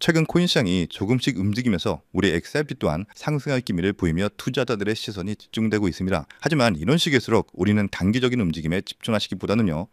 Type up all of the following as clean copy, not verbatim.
최근 코인 시장이 조금씩 움직이면서 우리 XRP 또한 상승할 기미를 보이며 투자자들의 시선이 집중되고 있습니다. 하지만 이런 시기일수록 우리는 단기적인 움직임에 집중하시기보다는요,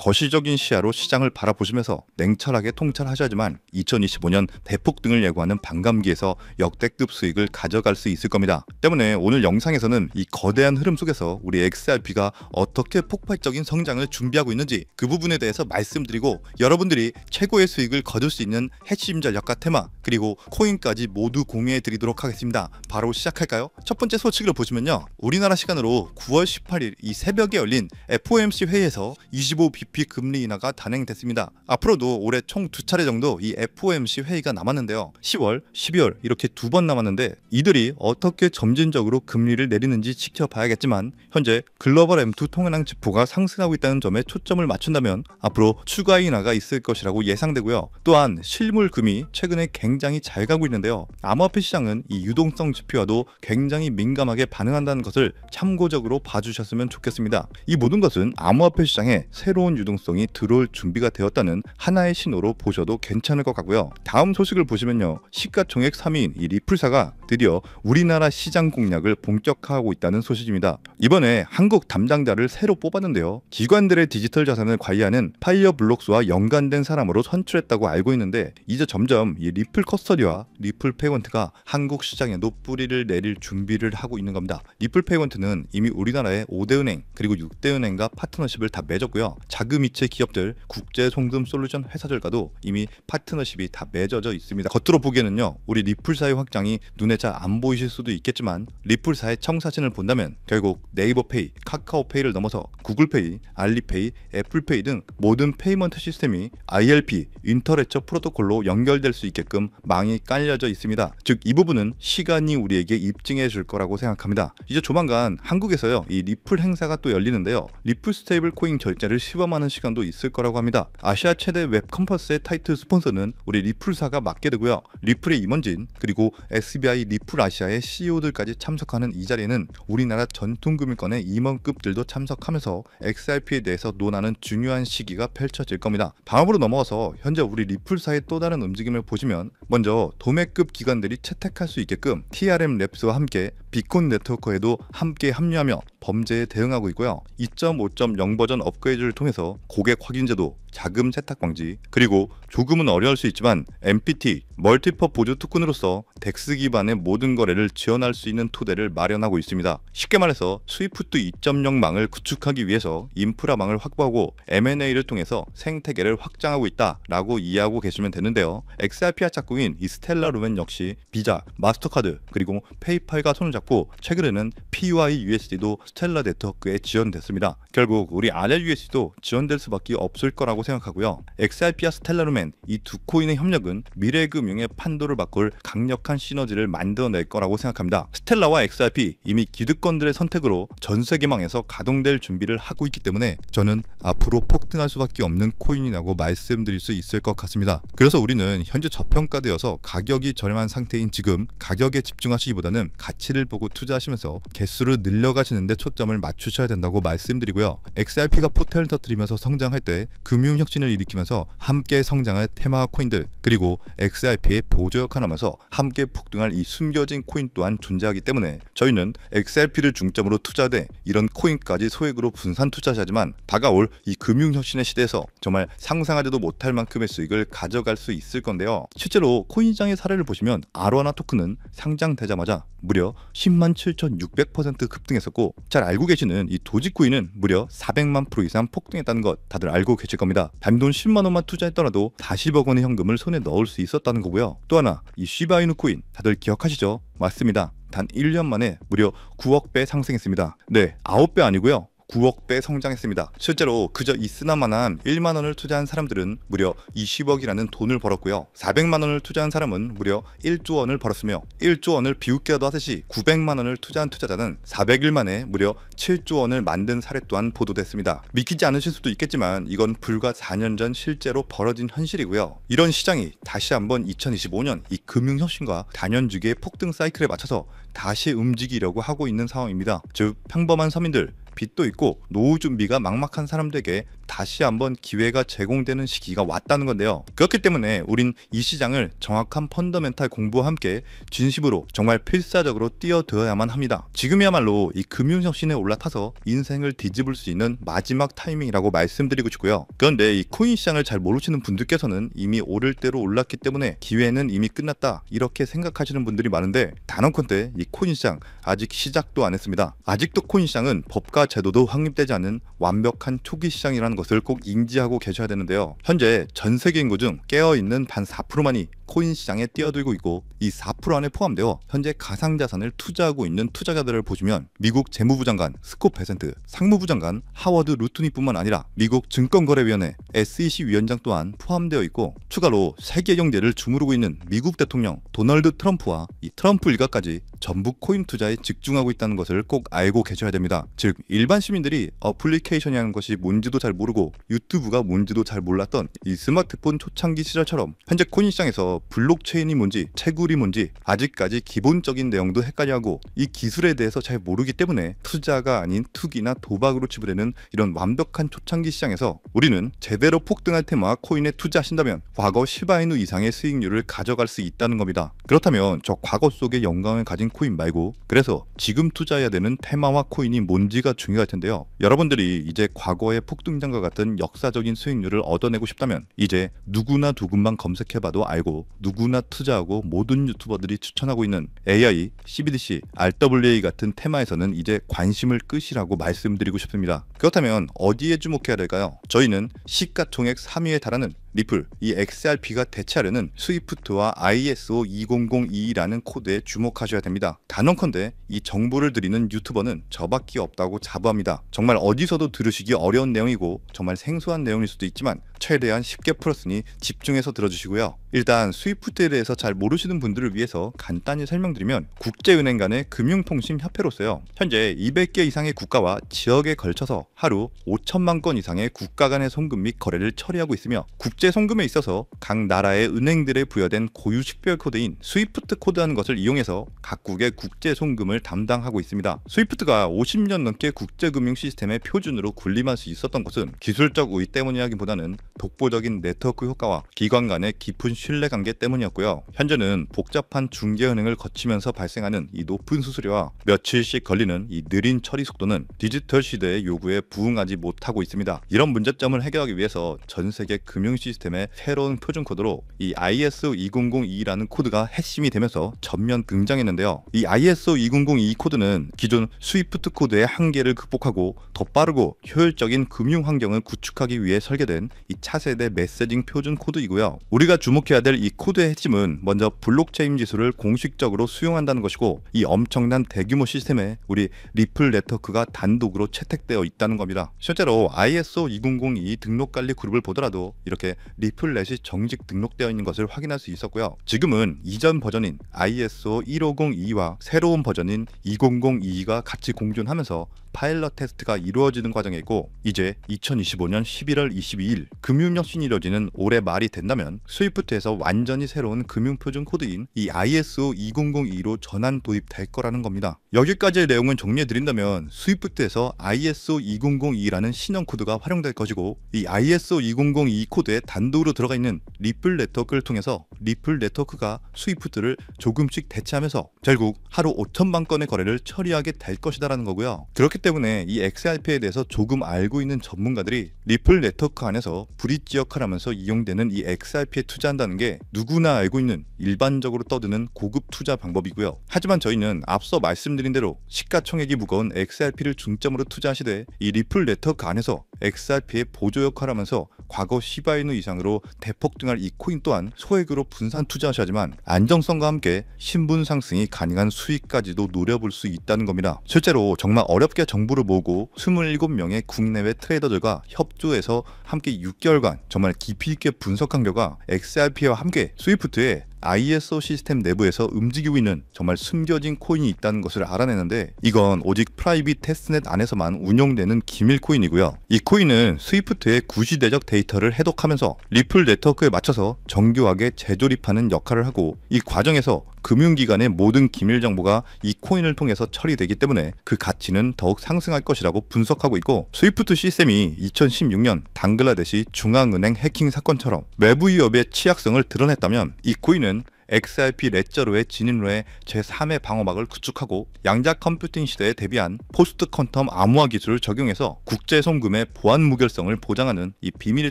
거시적인 시야로 시장을 바라보시면서 냉철하게 통찰하셔야지만 2025년 대폭등을 예고하는 반감기에서 역대급 수익을 가져갈 수 있을 겁니다. 때문에 오늘 영상에서는 이 거대한 흐름 속에서 우리 XRP가 어떻게 폭발적인 성장을 준비하고 있는지 그 부분에 대해서 말씀드리고, 여러분들이 최고의 수익을 거둘 수 있는 핵심 전략과 테마, 그리고 코인까지 모두 공유해 드리도록 하겠습니다. 바로 시작할까요? 첫 번째 소식을 보시면요, 우리나라 시간으로 9월 18일 이 새벽에 열린 FOMC 회의에서 25bp 금리 인하가 단행됐습니다. 앞으로도 올해 총 2차례 정도 이 FOMC 회의가 남았는데요, 10월, 12월 이렇게 2번 남았는데 이들이 어떻게 점진적으로 금리를 내리는지 지켜봐야겠지만, 현재 글로벌 M2 통화량 지표가 상승하고 있다는 점에 초점을 맞춘다면 앞으로 추가 인하가 있을 것이라고 예상되고요. 또한 실물금이 최근에 굉장히 잘 가고 있는데요, 암호화폐 시장은 이 유동성 지표와도 굉장히 민감하게 반응한다는 것을 참고적으로 봐주셨으면 좋겠습니다. 이 모든 것은 암호화폐 시장에 새로운 유동성이 들어올 준비가 되었다는 하나의 신호로 보셔도 괜찮을 것 같고요. 다음 소식을 보시면요, 시가총액 3위인 이 리플사가 드디어 우리나라 시장 공략을 본격화하고 있다는 소식입니다. 이번에 한국 담당자를 새로 뽑았는데요, 기관들의 디지털 자산을 관리하는 파이어블록스와 연관된 사람으로 선출했다고 알고 있는데, 이제 점점 이 리플 커스터디와 리플 페이먼트가 한국 시장에도 뿌리를 내릴 준비를 하고 있는 겁니다. 리플 페이먼트는 이미 우리나라의 5대 은행 그리고 6대 은행과 파트너십을 다 맺었고요, 자금이체 기업들, 국제 송금 솔루션 회사들과도 이미 파트너십이 다 맺어져 있습니다. 겉으로 보기에는요, 우리 리플사의 확장이 눈에 잘 안 보이실 수도 있겠지만, 리플사의 청사진을 본다면 결국 네이버페이, 카카오페이를 넘어서 구글페이, 알리페이, 애플페이 등 모든 페이먼트 시스템이 ILP, 인터레처 프로토콜로 연결될 수 있게끔 망이 깔려져 있습니다. 즉 이 부분은 시간이 우리에게 입증해 줄 거라고 생각합니다. 이제 조만간 한국에서요, 이 리플 행사가 또 열리는데요, 리플 스테이블 코인 결제를 시범하는 시간도 있을 거라고 합니다. 아시아 최대 웹 컨퍼런스의 타이틀 스폰서는 우리 리플사가 맡게 되고요, 리플의 임원진 그리고 SBI 리플 아시아의 CEO들까지 참석하는 이 자리에는 우리나라 전통금융권의 임원급들도 참석하면서 XRP에 대해서 논하는 중요한 시기가 펼쳐질 겁니다. 다음으로 넘어가서 현재 우리 리플사의 또 다른 움직임을 보시면, 먼저 도매급 기관들이 채택할 수 있게끔 TRM 랩스와 함께 비콘 네트워크에도 함께 합류하며 범죄에 대응하고 있고요, 2.5.0 버전 업그레이드를 통해서 고객 확인제도, 자금 세탁 방지, 그리고 조금은 어려울 수 있지만 MPT, 멀티퍼 보조 토큰으로서 덱스 기반의 모든 거래를 지원할 수 있는 토대를 마련하고 있습니다. 쉽게 말해서 스위프트 2.0망을 구축하기 위해서 인프라망을 확보하고 M&A를 통해서 생태계를 확장하고 있다라고 이해하고 계시면 되는데요, XRP와 착공인 이 스텔라 루멘 역시 비자, 마스터카드 그리고 페이팔과 손을 잡고 최근에는 PYUSD도 스텔라 네트워크에 지원됐습니다. 결국 우리 RLUSD도 지원될 수밖에 없을 거라고 생각하고요, XRP와 스텔라 루멘 이 두 코인의 협력은 미래 금융의 판도를 바꿀 강력한 시너지를 만들어낼 거라고 생각합니다. 스텔라와 XRP 이미 기득권들의 선택으로 전 세계망에서 가동될 준비를 하고 있기 때문에 저는 앞으로 폭등할 수밖에 없는 코인이라고 말씀드릴 수 있을 것 같습니다. 그래서 우리는 현재 저평가되어서 가격이 저렴한 상태인 지금 가격에 집중하시기보다는 가치를 보고 투자하시면서 개수를 늘려가시는 데 초점을 맞추셔야 된다고 말씀드리고요, XRP가 포텐을 터뜨리면서 성장할 때 금융혁신을 일으키면서 함께 성장할 테마 코인들, 그리고 XRP의 보조 역할을 하면서 함께 폭등할 이 숨겨진 코인 또한 존재하기 때문에 저희는 XRP를 중점으로 투자돼 이런 코인까지 소액으로 분산 투자하지만, 다가올 이 금융혁신의 시대에서 정말 상상하지도 못할 만큼의 수익을 가져갈 수 있을 건데요, 실제로 코인 시장의 사례를 보시면 아로하나 토큰은 상장되자마자 무려 107,600% 급등했었고, 잘 알고 계시는 이 도지코인은 무려 400만 프로 이상 폭등했다는 것 다들 알고 계실 겁니다. 단돈 10만 원만 투자했더라도 40억 원의 현금을 손에 넣을 수 있었다는 거고요. 또 하나, 이 시바이누 코인 다들 기억하시죠? 맞습니다. 단 1년 만에 무려 9억 배 상승했습니다. 네, 9배 아니고요, 9억 배 성장했습니다. 실제로 그저 있으나마나 1만 원을 투자한 사람들은 무려 20억이라는 돈을 벌었고요, 400만 원을 투자한 사람은 무려 1조 원을 벌었으며, 1조 원을 비웃기라도 하듯이 900만 원을 투자한 투자자는 400일 만에 무려 7조 원을 만든 사례 또한 보도됐습니다. 믿기지 않으실 수도 있겠지만 이건 불과 4년 전 실제로 벌어진 현실이고요, 이런 시장이 다시 한번 2025년 이 금융혁신과 단연주기의 폭등 사이클에 맞춰서 다시 움직이려고 하고 있는 상황입니다. 즉 평범한 서민들, 빚도 있고 노후 준비가 막막한 사람들에게 다시 한번 기회가 제공되는 시기가 왔다는 건데요. 그렇기 때문에 우린 이 시장을 정확한 펀더멘탈 공부와 함께 진심으로 정말 필사적으로 뛰어들어야만 합니다. 지금이야말로 이 금융혁신에 올라타서 인생을 뒤집을 수 있는 마지막 타이밍이라고 말씀드리고 싶고요. 그런데 이 코인 시장을 잘 모르시는 분들께서는 이미 오를 대로 올랐기 때문에 기회는 이미 끝났다 이렇게 생각하시는 분들이 많은데, 단언컨대 이 코인 시장 아직 시작도 안 했습니다. 아직도 코인 시장은 법과 제도도 확립되지 않은 완벽한 초기 시장이라는 것을 꼭 인지하고 계셔야 되는데요. 현재 전 세계 인구 중 깨어있는 단 4%만이 코인 시장에 뛰어들고 있고, 이 4% 안에 포함되어 현재 가상자산을 투자하고 있는 투자자들을 보시면 미국 재무부 장관 스콧 베센트, 상무부 장관 하워드 루트니뿐만 아니라 미국 증권거래위원회 SEC 위원장 또한 포함되어 있고, 추가로 세계 경제를 주무르고 있는 미국 대통령 도널드 트럼프와 이 트럼프 일가까지 전부 코인 투자에 집중하고 있다는 것을 꼭 알고 계셔야 됩니다. 즉 일반 시민들이 어플리케이션이라는 것이 뭔지도 잘 모르고 유튜브가 뭔지도 잘 몰랐던 이 스마트폰 초창기 시절처럼 현재 코인 시장에서 블록체인이 뭔지 채굴이 뭔지 아직까지 기본적인 내용도 헷갈려하고 이 기술에 대해서 잘 모르기 때문에 투자가 아닌 투기나 도박으로 치부되는 이런 완벽한 초창기 시장에서 우리는 제대로 폭등할 테마와 코인에 투자하신다면 과거 시바이누 이상의 수익률을 가져갈 수 있다는 겁니다. 그렇다면 저 과거 속의 영광을 가진 코인 말고 그래서 지금 투자해야 되는 테마와 코인이 뭔지가 중요할 텐데요. 여러분들이 이제 과거의 폭등장과 같은 역사적인 수익률을 얻어내고 싶다면 이제 누구나 두근만 검색해봐도 알고 누구나 투자하고 모든 유튜버들이 추천하고 있는 AI, CBDC, RWA 같은 테마에서는 이제 관심을 끄시라고 말씀드리고 싶습니다. 그렇다면 어디에 주목해야 될까요? 저희는 시가총액 3위에 달하는 리플, 이 XRP가 대체하려는 스위프트와 ISO 20022라는 코드에 주목하셔야 됩니다. 단언컨대 이 정보를 드리는 유튜버는 저밖에 없다고 자부합니다. 정말 어디서도 들으시기 어려운 내용이고 정말 생소한 내용일 수도 있지만 최대한 쉽게 풀었으니 집중해서 들어주시고요. 일단 스위프트에 대해서 잘 모르시는 분들을 위해서 간단히 설명드리면, 국제은행 간의 금융통신협회로서요, 현재 200개 이상의 국가와 지역에 걸쳐서 하루 5천만 건 이상의 국가 간의 송금 및 거래를 처리하고 있으며, 국제 송금에 있어서 각 나라의 은행들에 부여된 고유 식별 코드인 스위프트 코드라는 것을 이용해서 각국의 국제 송금을 담당하고 있습니다. 스위프트가 50년 넘게 국제금융 시스템의 표준으로 군림할 수 있었던 것은 기술적 우위 때문이라기보다는 독보적인 네트워크 효과와 기관 간의 깊은 신뢰관계 때문이었고요. 현재는 복잡한 중개은행을 거치면서 발생하는 이 높은 수수료와 며칠씩 걸리는 이 느린 처리 속도는 디지털 시대의 요구에 부응하지 못하고 있습니다. 이런 문제점을 해결하기 위해서 전 세계 금융 시스템의 새로운 표준 코드로 이 ISO 2002라는 코드가 핵심이 되면서 전면 등장했는데요. 이 ISO 2002 코드는 기존 스위프트 코드의 한계를 극복하고 더 빠르고 효율적인 금융 환경을 구축하기 위해 설계된 이 차세대 메시징 표준 코드이고요. 우리가 주목해야 될 이 코드의 핵심은 먼저 블록체인 기술을 공식적으로 수용한다는 것이고, 이 엄청난 대규모 시스템에 우리 리플 네트워크가 단독으로 채택되어 있다는 겁니다. 실제로 ISO 2002 등록관리 그룹을 보더라도 이렇게 리플넷이 정식 등록되어 있는 것을 확인할 수 있었고요. 지금은 이전 버전인 ISO 1502와 새로운 버전인 2002가 같이 공존하면서 파일럿 테스트가 이루어지는 과정에 있고, 이제 2025년 11월 22일 금융혁신이 이루어지는 올해 말이 된다면 스위프트에서 완전히 새로운 금융표준 코드인 이 ISO 2002로 전환 도입될 거라는 겁니다. 여기까지의 내용을 정리해드린다면 스위프트에서 ISO 2002라는 신형 코드가 활용될 것이고, 이 ISO 2002 코드에 단독으로 들어가 있는 리플 네트워크를 통해서 리플 네트워크가 스위프트를 조금씩 대체하면서 결국 하루 5천만 건의 거래를 처리하게 될 것이다라는 거고요. 그렇기 때문에 이 XRP에 대해서 조금 알고 있는 전문가들이 리플 네트워크 안에서 브릿지 역할을 하면서 이용되는 이 XRP에 투자한다는 게 누구나 알고 있는 일반적으로 떠드는 고급 투자 방법이고요. 하지만 저희는 앞서 말씀드린 대로 시가총액이 무거운 XRP를 중점으로 투자하시되 이 리플 네트워크 안에서 XRP의 보조 역할을 하면서 과거 시바이누 이상으로 대폭등할 이 코인 또한 소액으로 분산 투자하셔야지만 안정성과 함께 신분 상승이 가능한 수익까지도 노려볼 수 있다는 겁니다. 실제로 정말 어렵게 정보를 모으고 27명의 국내외 트레이더들과 협조해서 함께 6개월간 정말 깊이 있게 분석한 결과 XRP와 함께 스위프트에 ISO 시스템 내부에서 움직이고 있는 정말 숨겨진 코인이 있다는 것을 알아내는데, 이건 오직 프라이빗 테스트넷 안에서만 운영되는 기밀 코인이고요. 이 코인은 스위프트의 구시대적 데이터를 해독하면서 리플 네트워크에 맞춰서 정교하게 재조립하는 역할을 하고, 이 과정에서 금융기관의 모든 기밀 정보가 이 코인을 통해서 처리되기 때문에 그 가치는 더욱 상승할 것이라고 분석하고 있고, 스위프트 시스템이 2016년 방글라데시 중앙은행 해킹 사건처럼 외부 위협의 취약성을 드러냈다면, 이 코인은 XRP 레저로의 진입로에 제3의 방어막을 구축하고 양자 컴퓨팅 시대에 대비한 포스트 퀀텀 암호화 기술을 적용해서 국제 송금의 보안 무결성을 보장하는 이 비밀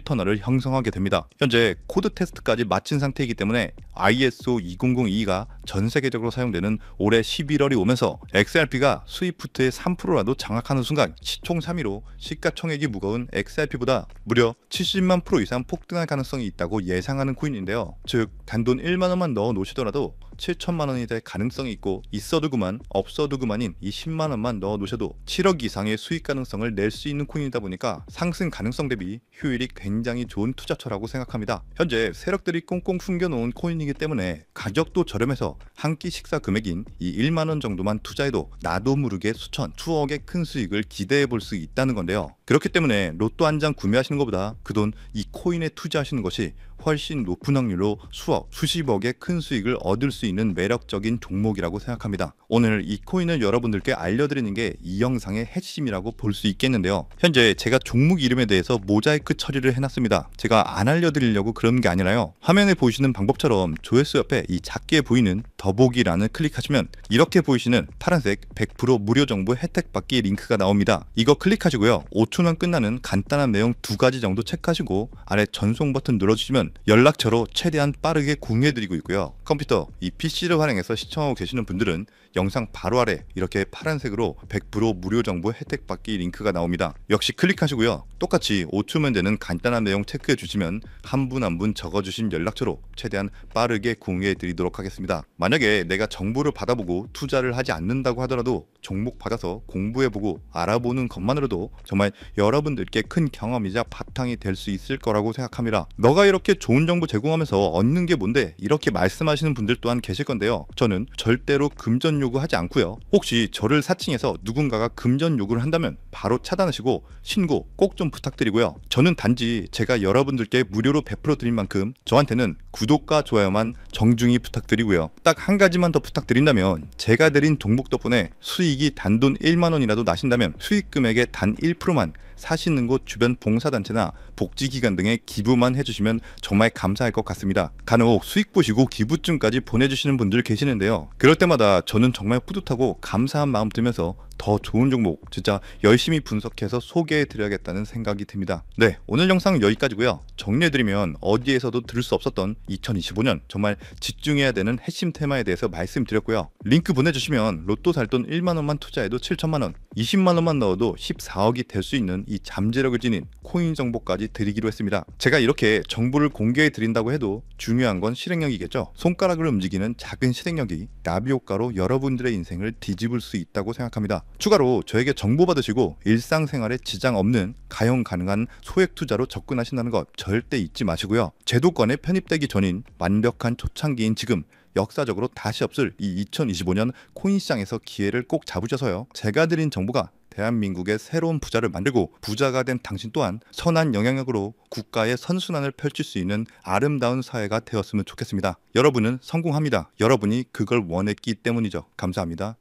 터널을 형성하게 됩니다. 현재 코드 테스트까지 마친 상태이기 때문에 ISO 20022가 전 세계적으로 사용되는 올해 11월이 오면서 XRP가 스위프트의 3%라도 장악하는 순간 시총 3위로 시가총액이 무거운 XRP보다 무려 70만 프로 이상 폭등할 가능성이 있다고 예상하는 코인인데요. 즉 단돈 1만 원만 넣어 놓으시더라도 7천만 원이 될 가능성이 있고, 있어도 그만 없어도 그만인 이 10만 원만 넣어 놓으셔도 7억 이상의 수익 가능성을 낼 수 있는 코인이다 보니까 상승 가능성 대비 효율이 굉장히 좋은 투자처라고 생각합니다. 현재 세력들이 꽁꽁 숨겨놓은 코인이기 때문에 가격도 저렴해서 한 끼 식사 금액인 이 1만 원 정도만 투자해도 나도 모르게 수천, 수억의 큰 수익을 기대해 볼 수 있다는 건데요. 그렇기 때문에 로또 한 장 구매하시는 것보다 그 돈 이 코인에 투자하시는 것이 훨씬 높은 확률로 수억, 수십억의 큰 수익을 얻을 수 있는 매력적인 종목이라고 생각합니다. 오늘 이 코인을 여러분들께 알려드리는 게 이 영상의 핵심이라고 볼 수 있겠는데요. 현재 제가 종목 이름에 대해서 모자이크 처리를 해놨습니다. 제가 안 알려드리려고 그런 게 아니라요. 화면에 보이시는 방법처럼 조회수 옆에 이 작게 보이는 더보기란을 클릭하시면 이렇게 보이시는 파란색 100% 무료 정보 혜택 받기 링크가 나옵니다. 이거 클릭하시고요. 5초면 끝나는 간단한 내용 2가지 정도 체크하시고 아래 전송 버튼 눌러주시면 연락처로 최대한 빠르게 공유해드리고 있고요. 컴퓨터, 이 PC를 활용해서 시청하고 계시는 분들은 영상 바로 아래 이렇게 파란색으로 100% 무료 정보 혜택 받기 링크가 나옵니다. 역시 클릭하시고요. 똑같이 5초면 되는 간단한 내용 체크해 주시면 한 분 한 분 적어주신 연락처로 최대한 빠르게 공유해 드리도록 하겠습니다. 만약에 내가 정보를 받아보고 투자를 하지 않는다고 하더라도 종목 받아서 공부해보고 알아보는 것만으로도 정말 여러분들께 큰 경험이자 바탕이 될 수 있을 거라고 생각합니다. 너가 이렇게 좋은 정보 제공하면서 얻는 게 뭔데? 이렇게 말씀하시는 분들 또한 계실 건데요. 저는 절대로 금전 요구하지 않고요. 혹시 저를 사칭해서 누군가가 금전 요구를 한다면 바로 차단하시고 신고 꼭 좀 부탁드리고요. 저는 단지 제가 여러분들께 무료로 베풀어 드린 만큼 저한테는 구독과 좋아요만 정중히 부탁드리고요. 딱 한 가지만 더 부탁드린다면, 제가 드린 종목 덕분에 수익이 단돈 1만 원이라도 나신다면 수익 금액의 단 1%만 사시는 곳 주변 봉사단체나 복지기관 등에 기부만 해주시면 정말 감사할 것 같습니다. 간혹 수익 보시고 기부증까지 보내주시는 분들 계시는데요. 그럴 때마다 저는 정말 뿌듯하고 감사한 마음 들면서 더 좋은 종목 진짜 열심히 분석해서 소개해 드려야겠다는 생각이 듭니다. 네, 오늘 영상은 여기까지고요. 정리해드리면 어디에서도 들을 수 없었던 2025년 정말 집중해야 되는 핵심 테마에 대해서 말씀드렸고요. 링크 보내주시면 로또 살 돈 1만 원만 투자해도 7천만 원, 20만 원만 넣어도 14억이 될 수 있는 이 잠재력을 지닌 코인 정보까지 드리기로 했습니다. 제가 이렇게 정보를 공개해 드린다고 해도 중요한 건 실행력이겠죠. 손가락을 움직이는 작은 실행력이 나비 효과로 여러분들의 인생을 뒤집을 수 있다고 생각합니다. 추가로 저에게 정보 받으시고 일상생활에 지장 없는 가용 가능한 소액 투자로 접근하신다는 것 절대 잊지 마시고요. 제도권에 편입되기 전인 완벽한 초창기인 지금 역사적으로 다시 없을 이 2025년 코인 시장에서 기회를 꼭 잡으셔서요. 제가 드린 정보가 대한민국의 새로운 부자를 만들고 부자가 된 당신 또한 선한 영향력으로 국가의 선순환을 펼칠 수 있는 아름다운 사회가 되었으면 좋겠습니다. 여러분은 성공합니다. 여러분이 그걸 원했기 때문이죠. 감사합니다.